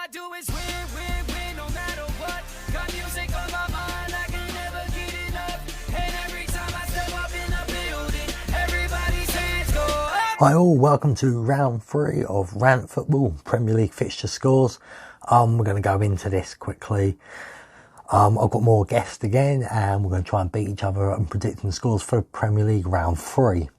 I do is win, win, win, no matter what. Got music on my mind, I can never get enough. And every time I step up in the building, everybody's hands go up. Hi all, welcome to round 3 of Rant Football Premier League fixture scores. We're going to go into this quickly. I've got more guests again, and we're going to try and beat each other and predicting the scores for Premier League round 3.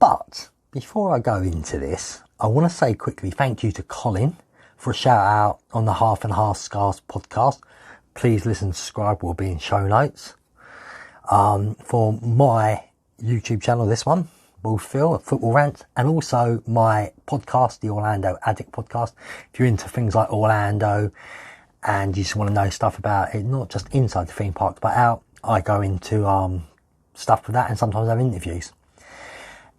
But before I go into this, I want to say quickly thank you to Colin for a shout out on the Half and Half Scars podcast. Please listen and subscribe, will be in show notes. For my YouTube channel, this one, Phill, Football Rant, and also my podcast, the Orlando Addict podcast. If you're into things like Orlando and you just want to know stuff about it, not just inside the theme park but out, I go into stuff with that and sometimes have interviews.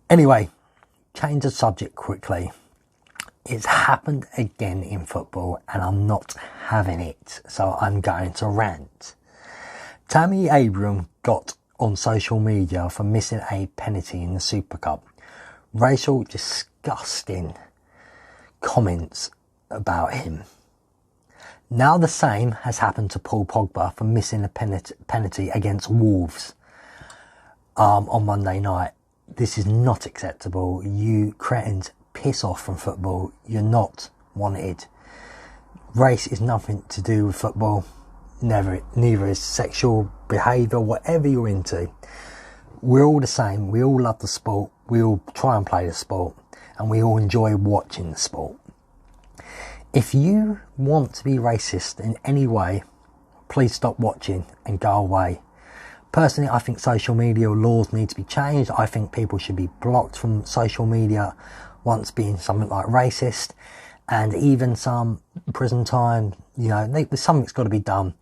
Anyway, change the subject quickly. It's happened again in football and I'm not having it, so I'm going to rant. Tammy Abraham got on social media for missing a penalty in the Super Cup. Racial, disgusting comments about him. Now the same has happened to Paul Pogba for missing a penalty against Wolves on Monday night. This is not acceptable. You cretins, piss off from football. You're not wanted. Race is nothing to do with football. Neither is sexual behaviour, whatever you're into. We're all the same. We all love the sport. We all try and play the sport. And we all enjoy watching the sport. If you want to be racist in any way, please stop watching and go away. Personally, I think social media laws need to be changed. I think people should be blocked from social media once being something like racist, and even some prison time. You know, something's got to be done.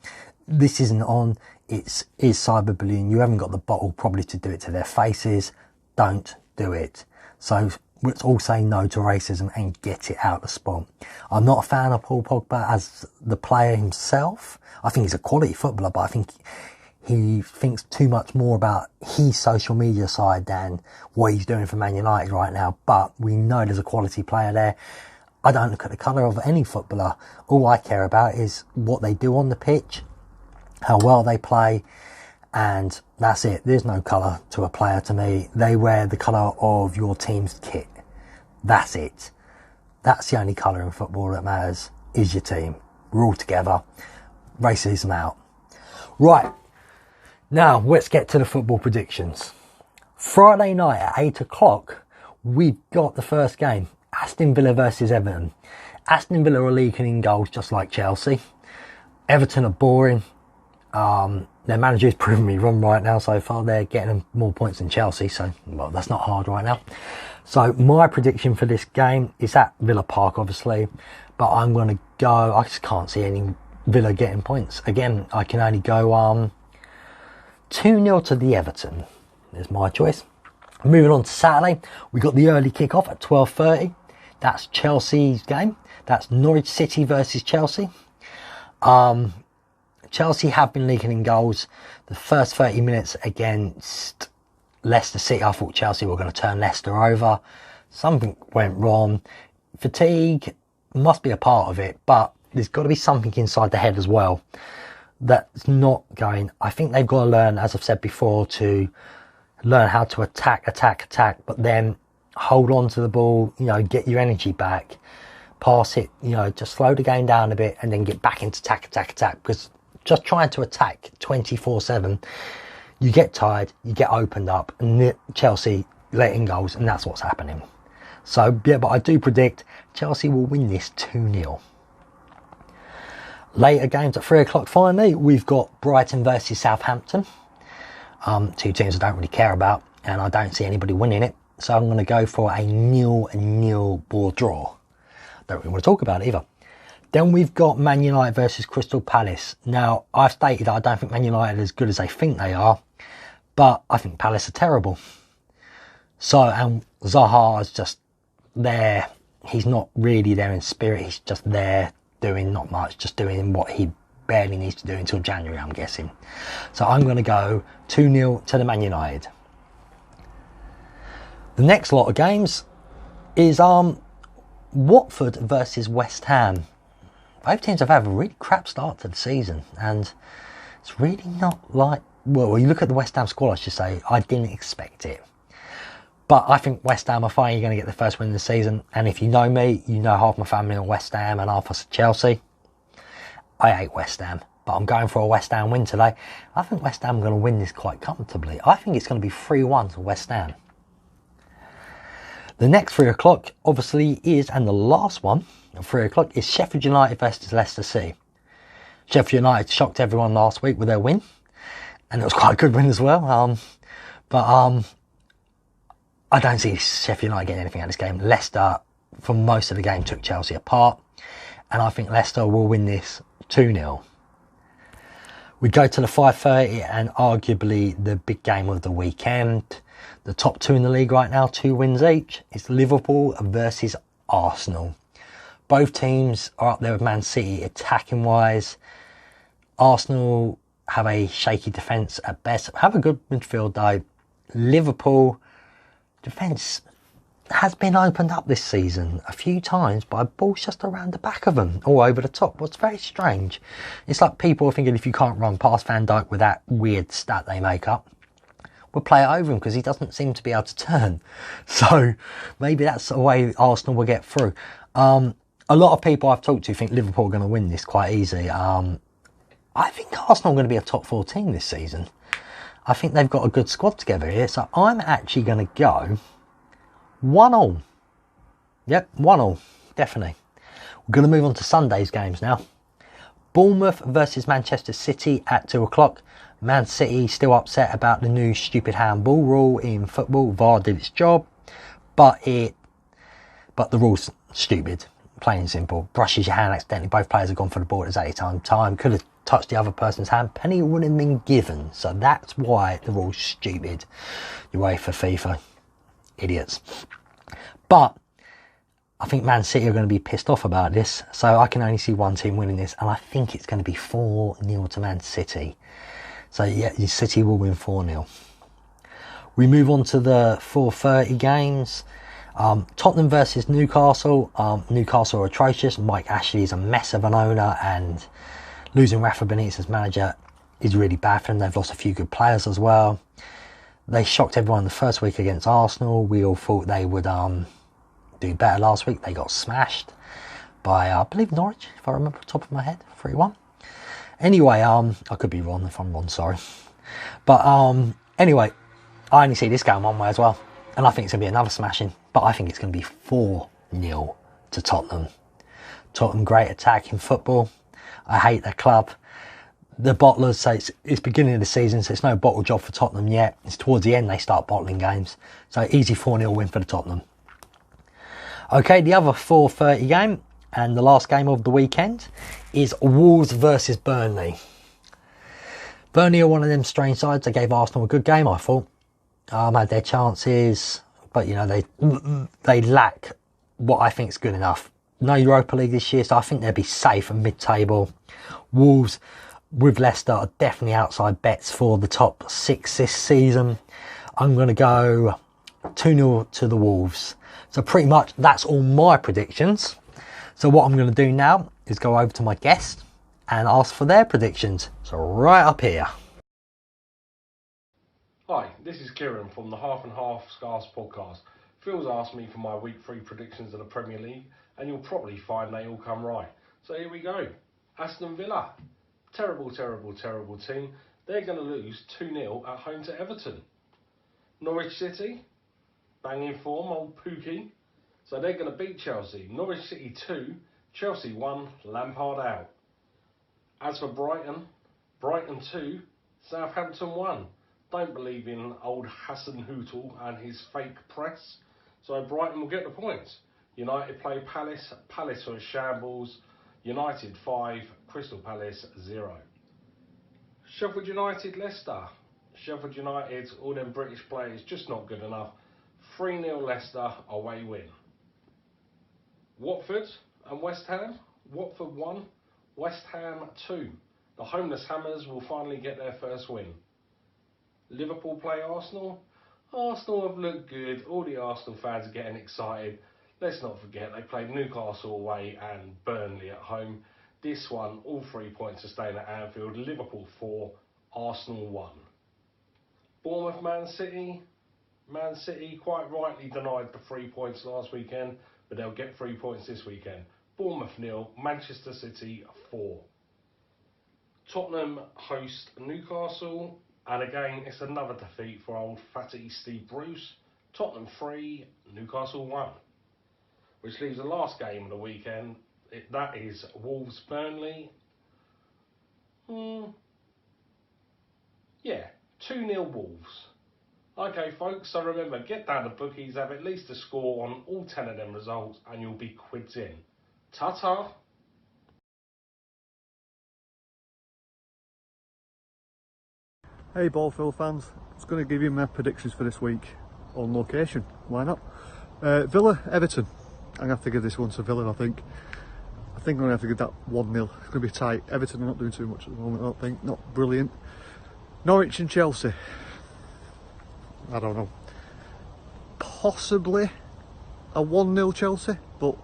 This isn't on. Is cyberbullying. You haven't got the bottle probably to do it to their faces. Don't do it. So let's all say no to racism and get it out of the sport. I'm not a fan of Paul Pogba as the player himself. I think he's a quality footballer, but I think he thinks too much more about his social media side than what he's doing for Man United right now. But we know there's a quality player there. I don't look at the colour of any footballer. All I care about is what they do on the pitch, how well they play, and that's it. There's no colour to a player to me. They wear the colour of your team's kit. That's it. That's the only colour in football that matters, is your team. We're all together. Racism out. Right. Now, let's get to the football predictions. Friday night at 8 o'clock, we've got the first game. Aston Villa versus Everton. Aston Villa are leaking in goals just like Chelsea. Everton are boring. Their manager is proving me wrong right now so far. They're getting more points than Chelsea, so well, that's not hard right now. So my prediction for this game is at Villa Park, obviously, but I'm going to go, I just can't see any Villa getting points. Again, I can only go 2-0 to the Everton. There's my choice. Moving on to Saturday, we got the early kick-off at 12:30. That's Chelsea's game. That's Norwich City versus Chelsea. Chelsea have been leaking in goals. The first 30 minutes against Leicester City, I thought Chelsea were going to turn Leicester over. Something went wrong. Fatigue must be a part of it, but there's got to be something inside the head as well that's not going. I think they've got to learn, as I've said before, to learn how to attack, but then hold on to the ball, get your energy back, pass it, just slow the game down a bit and then get back into attack, because just trying to attack 24/7, you get tired, you get opened up, and Chelsea letting goals, and that's what's happening. So, yeah, but I do predict Chelsea will win this 2-0. Later games at 3 o'clock finally, we've got Brighton versus Southampton. Two teams I don't really care about, and I don't see anybody winning it. So I'm going to go for a 0-0 ball draw. Don't really want to talk about it either. Then we've got Man United versus Crystal Palace. Now, I've stated that I don't think Man United are as good as they think they are, but I think Palace are terrible. So, and Zaha is just there. He's not really there in spirit. He's just there doing not much, just doing what he barely needs to do until January, I'm guessing. So I'm going to go 2-0 to the Man United. The next lot of games is Watford versus West Ham. both teams have had a really crap start to the season, and it's really not like, well, you look at the West Ham squad, I should say, I didn't expect it. But I think West Ham are finally going to get the first win of the season, and if you know me, you know half my family are West Ham and half us are Chelsea. I hate West Ham, but I'm going for a West Ham win today. I think West Ham are going to win this quite comfortably. I think it's going to be 3-1 to West Ham. The next 3 o'clock obviously is, and the last one at 3 o'clock is Sheffield United versus Leicester City. Sheffield United shocked everyone last week with their win, and it was quite a good win as well. But I don't see Sheffield United getting anything out of this game. Leicester, for most of the game, took Chelsea apart, and I think Leicester will win this 2-0. We go to the 5:30 and arguably the big game of the weekend. The top 2 in the league right now, 2 wins each. It's Liverpool versus Arsenal. Both teams are up there with Man City attacking wise. Arsenal have a shaky defence at best. Have a good midfield though. Liverpool defence has been opened up this season a few times by balls just around the back of them, all over the top. What's very strange. It's like people are thinking if you can't run past Van Dijk with that weird stat they make up, we'll play it over him because he doesn't seem to be able to turn. So maybe that's the way Arsenal will get through. A lot of people I've talked to think Liverpool are going to win this quite easy. I think Arsenal are going to be a top 4 team this season. I think they've got a good squad together here. So I'm actually going to go 1-1. Yep, 1-1. Definitely. We're going to move on to Sunday's games now. Bournemouth versus Manchester City at 2 o'clock. Man City still upset about the new stupid handball rule in football. VAR did its job, but the rule's stupid. Plain and simple. Brushes your hand accidentally. Both players have gone for the ball at the same time. Could have touched the other person's hand. Penny wouldn't have been given. So that's why the rule's stupid. UEFA, FIFA, idiots. But I think Man City are going to be pissed off about this. So I can only see one team winning this, and I think it's going to be 4-0 to Man City. So yeah, City will win 4-0. We move on to the 4:30 games. Tottenham versus Newcastle. Newcastle are atrocious. Mike Ashley is a mess of an owner, and losing Rafa Benitez as manager is really bad for them. They've lost a few good players as well. They shocked everyone the first week against Arsenal. We all thought they would do better last week. They got smashed by, I believe, Norwich, if I remember off the top of my head, 3-1. Anyway, I could be wrong. If I'm wrong, sorry. But anyway, I only see this going one way as well. And I think it's going to be another smashing. But I think it's going to be 4-0 to Tottenham. Tottenham, great attack in football. I hate their club. The bottlers say it's beginning of the season, so it's no bottle job for Tottenham yet. It's towards the end they start bottling games. So easy 4-0 win for the Tottenham. Okay, the other 4:30 game and the last game of the weekend is Wolves versus Burnley. Burnley are one of them strange sides. They gave Arsenal a good game, I thought. Had their chances, but you know they lack what I think is good enough. No Europa League this year, so I think they'll be safe and mid-table. Wolves with Leicester are definitely outside bets for the top 6 this season. I'm going to go 2-0 to the Wolves. So pretty much that's all my predictions. So what I'm going to do now is go over to my guest and ask for their predictions. So right up here. Hi, this is Kieran from the Half and Half Scarves podcast. Phil's asked me for my week 3 predictions of the Premier League, and you'll probably find they all come right. So here we go. Aston Villa, terrible team. They're going to lose 2-0 at home to Everton. Norwich City, banging form, old Pookie. So they're going to beat Chelsea. Norwich City 2, Chelsea 1, Lampard out. As for Brighton 2, Southampton 1. Don't believe in old Hassan Hootel and his fake press. So Brighton will get the points. United play Palace. Palace are shambles. United 5, Crystal Palace 0. Sheffield United Leicester. Sheffield United, all them British players, just not good enough. 3-0 Leicester, away win. Watford and West Ham. Watford 1, West Ham 2. The homeless Hammers will finally get their first win. Liverpool play Arsenal. Arsenal have looked good. All the Arsenal fans are getting excited. Let's not forget they played Newcastle away and Burnley at home. This one, all 3 points are staying at Anfield. Liverpool 4, Arsenal 1. Bournemouth, Man City. Man City quite rightly denied the 3 points last weekend, but they'll get 3 points this weekend. Bournemouth 0, Manchester City 4. Tottenham host Newcastle, and again it's another defeat for old fatty Steve Bruce. Tottenham 3, Newcastle 1. Which leaves the last game of the weekend. That is Wolves Burnley. Yeah, 2-0 Wolves. Okay folks, so remember, get down to bookies, have at least a score on all 10 of them results and you'll be quids in. Ta-ta! Hey Phill fans, I was going to give you my predictions for this week on location, why not? Villa, Everton. I'm going to have to give this one to Villa, I think. I'm going to have to give that 1-0. It's going to be tight. Everton are not doing too much at the moment, I don't think. Not brilliant. Norwich and Chelsea. I don't know. Possibly a 1-0 Chelsea, but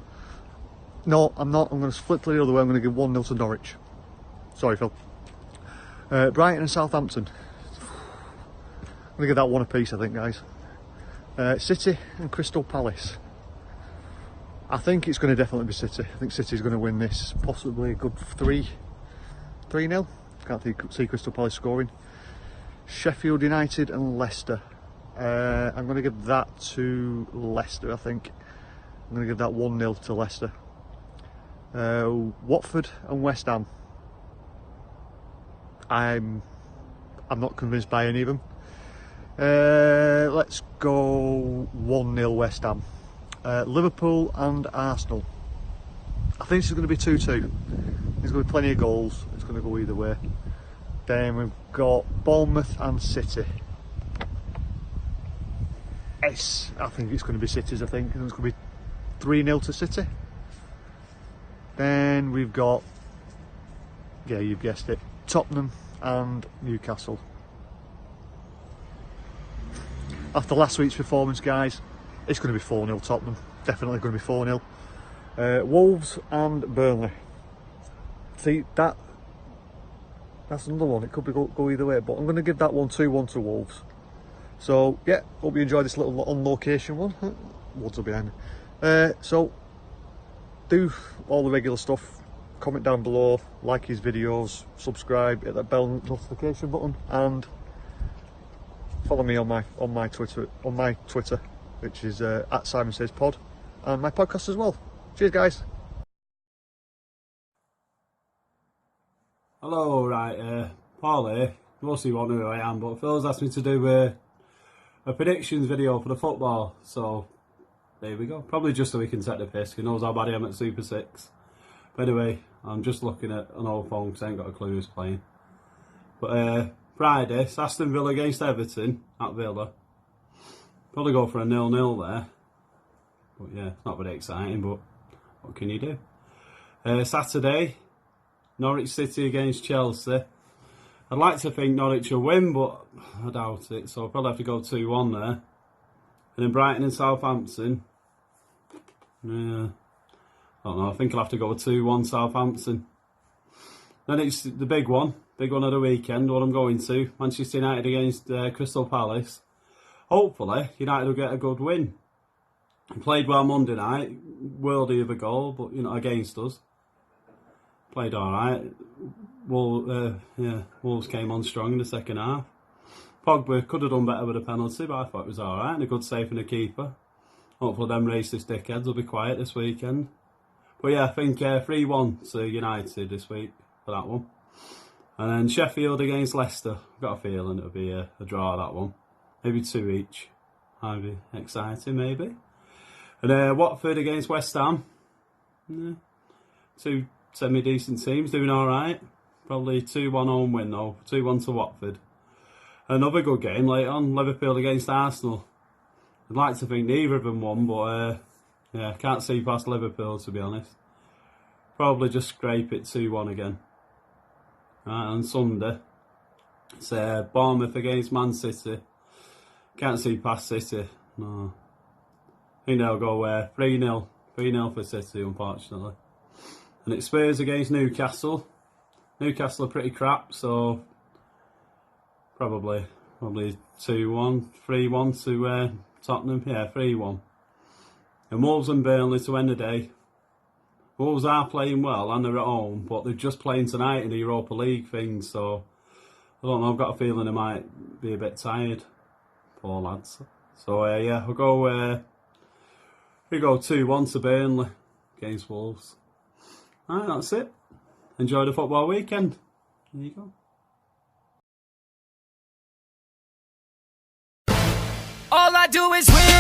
no, I'm not. I'm going to flip the other way. I'm going to give 1-0 to Norwich. Sorry, Phill. Brighton and Southampton. I'm going to give that one apiece, I think, guys. City and Crystal Palace. I think it's going to definitely be City. I think City's going to win this. Possibly a good 3-0. Can't see Crystal Palace scoring. Sheffield United and Leicester. I'm going to give that to Leicester, I think. I'm going to give that 1-0 to Leicester. Watford and West Ham. I'm not convinced by any of them. Let's go 1-0 West Ham. Liverpool and Arsenal. I think this is going to be 2-2. There's going to be plenty of goals. It's going to go either way. Then we've got Bournemouth and City. I think it's going to be City's, I think. It's going to be 3-0 to City. Then we've got, yeah, you've guessed it, Tottenham and Newcastle. After last week's performance, guys, it's going to be 4-0 Tottenham. Definitely going to be 4-0. Wolves and Burnley. See, that's another one. It could be go either way, but I'm going to give that one 2-1 to Wolves. So, yeah, hope you enjoyed this little on-location one. Woods are behind me. So, do all the regular stuff. Comment down below, like his videos, subscribe, hit that bell notification button, and follow me on my Twitter, which is at Simon Says Pod, and my podcast as well. Cheers, guys. Hello, right, Paul here. Mostly won't know who I am, but Phil's asked me to do a predictions video for the football, so there we go. Probably just so we can set the piss. He knows how bad I am at Super 6. But anyway, I'm just looking at an old phone because I ain't got a clue who's playing. But Friday, it's Aston Villa against Everton at Villa. Probably go for a 0-0 there. But yeah, it's not very exciting, but what can you do? Saturday, Norwich City against Chelsea. I'd like to think Norwich will win, but I doubt it. So I'll probably have to go 2-1 there. And then Brighton and Southampton. Yeah, I don't know. I think I'll have to go 2-1 Southampton. Then it's the big one of the weekend, what I'm going to. Manchester United against Crystal Palace. Hopefully, United will get a good win. Played well Monday night. Worldy of a goal, but you know, against us. Played alright. Wolves came on strong in the second half. Pogba could have done better with a penalty, but I thought it was alright. And a good save from the keeper. Hopefully them racist dickheads will be quiet this weekend. But yeah, I think 3-1 to United this week for that one. And then Sheffield against Leicester. I've got a feeling it'll be a draw, that one. Maybe 2 each. Might be exciting, maybe. And Watford against West Ham. Yeah. 2 semi-decent teams doing alright. Probably 2-1 home win though. 2-1 to Watford. Another good game later on. Liverpool against Arsenal. I'd like to think neither of them won, but yeah, can't see past Liverpool to be honest. Probably just scrape it 2-1 again. Right, on Sunday, it's Bournemouth against Man City. Can't see past City. No. I think they'll go 3-0. 3-0 for City, unfortunately. And it's Spurs against Newcastle. Newcastle are pretty crap, so probably 2-1, 3-1 to Tottenham. Yeah, 3-1. And Wolves and Burnley to end the day. Wolves are playing well and they're at home, but they're just playing tonight in the Europa League thing, so I don't know, I've got a feeling they might be a bit tired. Poor lads. So yeah, we go 2-1 to Burnley against Wolves. Alright, that's it. Enjoy the football weekend. There you go. All I do is win.